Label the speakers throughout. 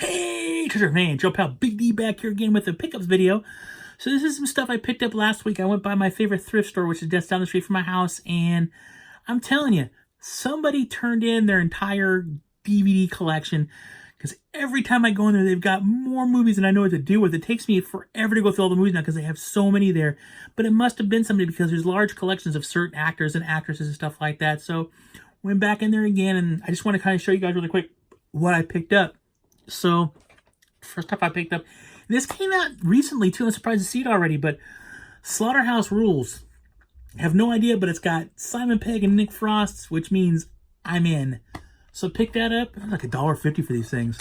Speaker 1: Hey, treasure man, Joe Pal, Big D back here again with a pickups video. So this is some stuff I picked up last week. I went by my favorite thrift store, which is just down the street from my house, and I'm telling you, somebody turned in their entire DVD collection, because every time I go in there, they've got more movies than I know what to do with. It takes me forever to go through all the movies now because they have so many there. But it must have been somebody, because there's large collections of certain actors and actresses and stuff like that. So went back in there again, and I just want to kind of show you guys really quick what I picked up. So, first stuff I picked up, this came out recently too. I'm surprised to see it already, but Slaughterhouse Rules. I have no idea, but it's got Simon Pegg and Nick Frost, which means I'm in. So pick that up. Like $1.50 for these things.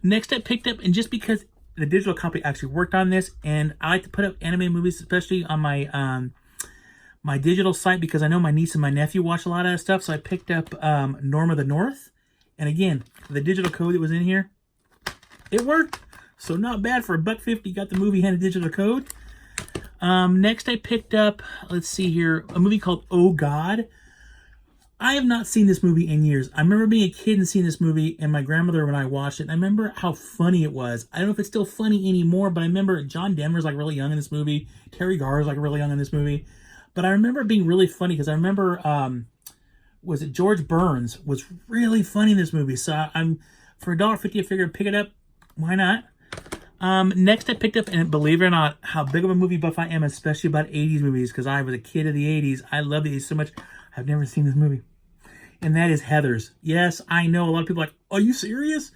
Speaker 1: Next I picked up, and just because the digital copy actually worked on this, and I like to put up anime movies, especially on my my digital site, because I know my niece and my nephew watch a lot of that stuff. So I picked up Norm of the North, and again, the digital code that was in here, it worked, so not bad for $1.50. Got the movie and a digital code. Next I picked up, let's see here, a movie called Oh God. I have not seen this movie in years. I remember being a kid and seeing this movie, and my grandmother when I watched it, and I remember how funny it was. I don't know if it's still funny anymore, but I remember John Denver's like really young in this movie. Terry Garr's like really young in this movie. But I remember it being really funny, because I remember, was it George Burns was really funny in this movie. So I'm, for $1.50, I figured pick it up. Why not? Next I picked up, and believe it or not, how big of a movie buff I am, especially about 80s movies, because I was a kid of the 80s. I love the 80s so much. I've never seen this movie. And that is Heathers. Yes, I know a lot of people are like, are you serious?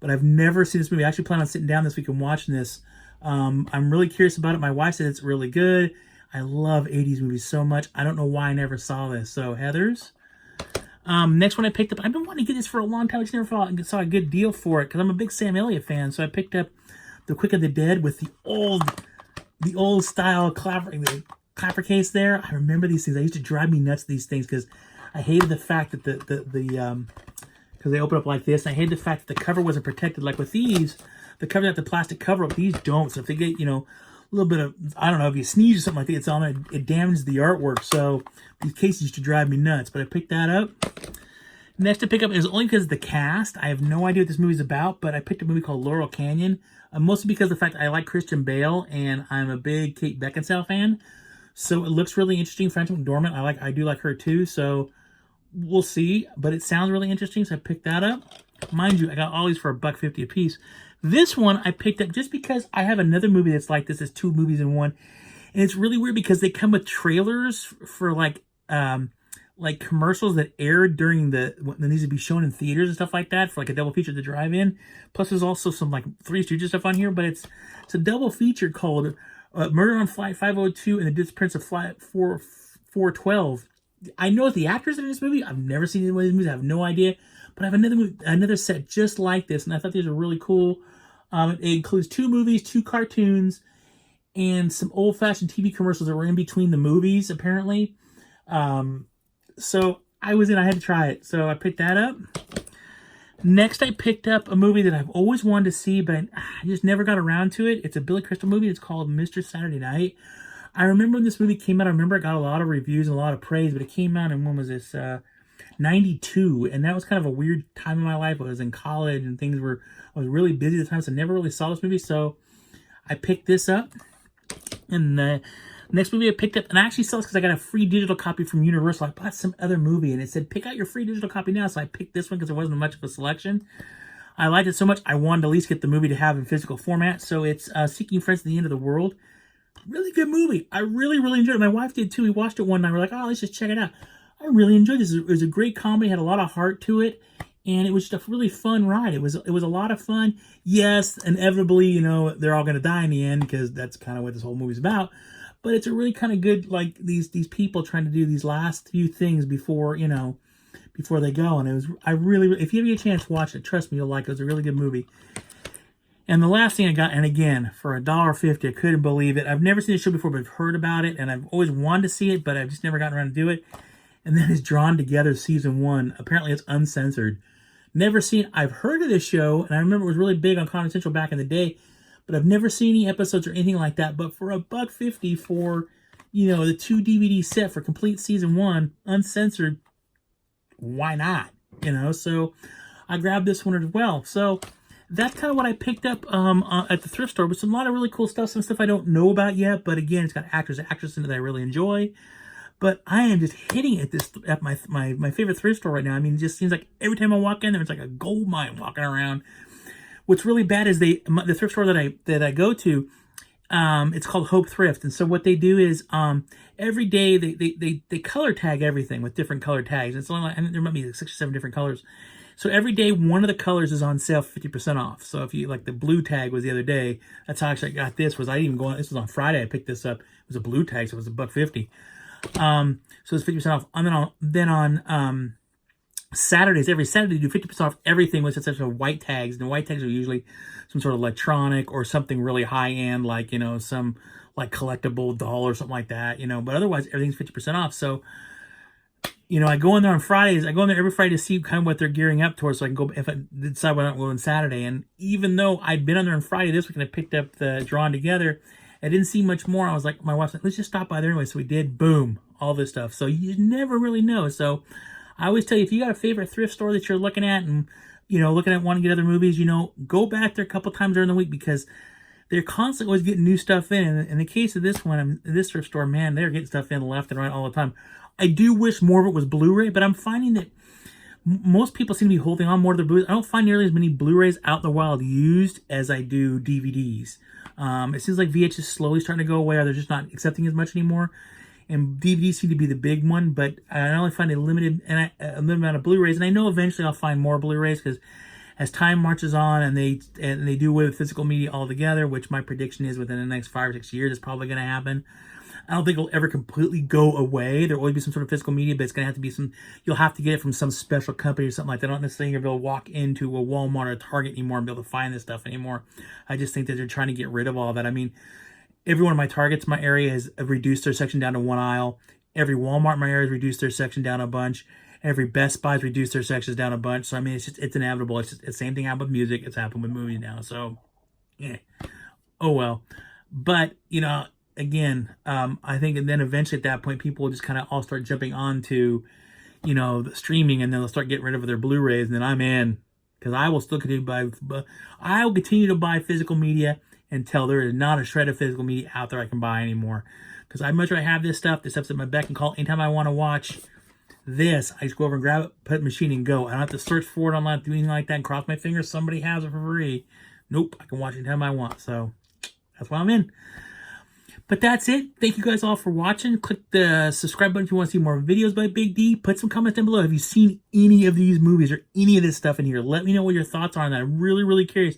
Speaker 1: But I've never seen this movie. I actually plan on sitting down this week and watching this. I'm really curious about it. My wife said it's really good. I love 80s movies so much. I don't know why I never saw this. So, Heathers. Next one I picked up, I've been wanting to get this for a long time. I just never saw a good deal for it, because I'm a big Sam Elliott fan. So I picked up The Quick of the Dead with the old style clapper case there. I remember these things. I used to drive me nuts, these things, because I hated the fact that because they open up like this. I hated the fact that the cover wasn't protected. Like with these, the cover got the plastic cover up. These don't. So if they get, a little bit of, I don't know, if you sneeze or something like that, it's on it, it damages the artwork. So these cases used to drive me nuts, but I picked that up. Next to pick up is only because of the cast. I have no idea what this movie's about, but I picked a movie called Laurel Canyon, mostly because of the fact I like Christian Bale, and I'm a big Kate Beckinsale fan. So it looks really interesting. Frances McDormand, I do like her too, so we'll see. But it sounds really interesting, so I picked that up. Mind you, I got all these for $1.50 a piece. This one I picked up just because I have another movie that's like this. It's two movies in one. And it's really weird because they come with trailers for like commercials that aired during when they need to be shown in theaters and stuff like that, for like a double feature at the drive-in. Plus there's also some like Three Stooges stuff on here, but it's a double feature called Murder on Flight 502 and The Disappearance of Flight 412. I know the actors in this movie. I've never seen any of these movies. I have no idea. But I have another set just like this, and I thought these were really cool. It includes two movies, two cartoons, and some old-fashioned TV commercials that were in between the movies, apparently. So I had to try it. So I picked that up. Next, I picked up a movie that I've always wanted to see, but I just never got around to it. It's a Billy Crystal movie. It's called Mr. Saturday Night. I remember when this movie came out, I remember it got a lot of reviews and a lot of praise, but it came out in, when was this? 92, and that was kind of a weird time in my life. I was in college, and I was really busy at the time, so I never really saw this movie. So I picked this up. And the next movie I picked up, and I actually saw this because I got a free digital copy from Universal. I bought some other movie, and it said, pick out your free digital copy now. So I picked this one because there wasn't much of a selection. I liked it so much, I wanted to at least get the movie to have in physical format. So it's Seeking Friends at the End of the World. Really good movie. I really, really enjoyed it. My wife did too. We watched it one night. We're like, oh, let's just check it out. I really enjoyed this. It was a great comedy, had a lot of heart to it, and it was just a really fun ride. It was a lot of fun. Yes, inevitably, they're all going to die in the end, because that's kind of what this whole movie's about. But it's a really kind of good, like, these people trying to do these last few things before they go. And if you have a chance to watch it, trust me, you'll like it. It was a really good movie. And the last thing I got, and again, for $1.50, I couldn't believe it. I've never seen the show before, but I've heard about it, and I've always wanted to see it, but I've just never gotten around to do it. And then it's Drawn Together Season 1. Apparently it's uncensored. Never seen, I've heard of this show, and I remember it was really big on Comedy Central back in the day, but I've never seen any episodes or anything like that. But for $1.50 for, the 2 DVD set for complete Season 1, uncensored, why not? So I grabbed this one as well. So that's kind of what I picked up at the thrift store, with some, a lot of really cool stuff, some stuff I don't know about yet, but again, it's got actors and actresses in it that I really enjoy. But I am just hitting at my favorite thrift store right now. I mean, it just seems like every time I walk in there, it's like a gold mine walking around. What's really bad is the thrift store that I go to, it's called Hope Thrift, and so what they do is every day they color tag everything with different color tags. It's only like, I think there might be like 6 or 7 different colors. So every day one of the colors is on sale for 50% off. So if you like, the blue tag was the other day. That's how actually I got this. I didn't even go on. This was on Friday. I picked this up. It was a blue tag, so it was $1.50. So it's 50% off. And then on Saturdays, every Saturday, they do 50% off everything with such as white tags. And the white tags are usually some sort of electronic or something really high end, like, you know, some like collectible doll or something like that, you know. But otherwise, everything's 50% off. So, you know, I go in there on Fridays. I go in there every Friday to see kind of what they're gearing up towards, so I can go if I decide whether I'm going Saturday. And even though I'd been on there on Friday this week and I picked up the Drawn Together, I didn't see much more. I was like, my wife's like, let's just stop by there anyway. So we did. Boom, all this stuff. So you never really know. So I always tell you, if you got a favorite thrift store that you're looking at and, you know, looking at wanting to get other movies, you know, go back there a couple times during the week, because they're constantly always getting new stuff in. And in the case of this one, this thrift store, man, they're getting stuff in left and right all the time. I do wish more of it was Blu-ray, but I'm finding that most people seem to be holding on more to their Blu-rays. I don't find nearly as many Blu-rays out in the wild used as I do DVDs. It seems like VHS is slowly starting to go away, or they're just not accepting as much anymore. And DVDs seem to be the big one, but I only find a limited amount of Blu-rays. And I know eventually I'll find more Blu-rays, because as time marches on and they do away with physical media altogether, which my prediction is within the next 5 or 6 years is probably going to happen. I don't think it'll ever completely go away. There will always be some sort of physical media, but it's going to have to be you'll have to get it from some special company or something like that. I don't necessarily be able to walk into a Walmart or a Target anymore and be able to find this stuff anymore. I just think that they're trying to get rid of all that. I mean, every one of my Targets in my area has reduced their section down to 1 aisle. Every Walmart in my area has reduced their section down a bunch. Every Best Buy has reduced their sections down a bunch. So, I mean, it's inevitable. It's the same thing happened with music. It's happened with movies now. So, yeah. Oh, well. But, you know, again, I think, and then eventually at that point, people will just kind of all start jumping onto, you know, the streaming, and then they'll start getting rid of their Blu-rays, and then I'm in, because I will still continue to buy physical media until there is not a shred of physical media out there I can buy anymore. Because I'd much rather have this stuff. This stuff's at my beck and call. Anytime I want to watch this, I just go over and grab it, put it in the machine, and go. I don't have to search for it online, do anything like that, and cross my fingers somebody has it for free. Nope, I can watch it anytime I want. So that's why I'm in. But that's it. Thank you guys all for watching. Click the subscribe button if you want to see more videos by Big D. Put some comments down below. Have you seen any of these movies or any of this stuff in here? Let me know what your thoughts are on that. I'm really, really curious.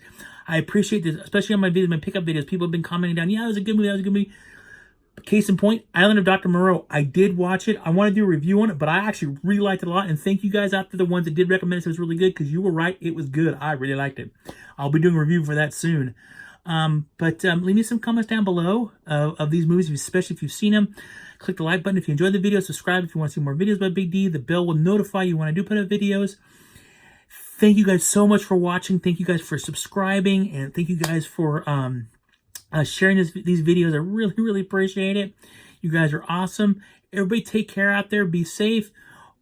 Speaker 1: I appreciate this, especially on my videos, my pickup videos. People have been commenting down, yeah, that was a good movie, that was a good movie. Case in point, Island of Dr. Moreau. I did watch it. I want to do a review on it, but I actually really liked it a lot. And thank you guys out there, the ones that did recommend it. It was really good, because you were right. It was good. I really liked it. I'll be doing a review for that soon. Leave me some comments down below of these movies, especially if you've seen them. Click the like button if you enjoyed the video. Subscribe if you want to see more videos by Big D. The bell will notify you when I do put up videos. Thank you guys so much for watching. Thank you guys for subscribing. And thank you guys for sharing these videos. I really, really appreciate it. You guys are awesome. Everybody take care out there. Be safe.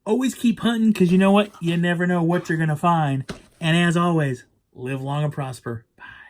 Speaker 1: Always keep hunting, because you know what? You never know what you're going to find. And as always, live long and prosper. Bye.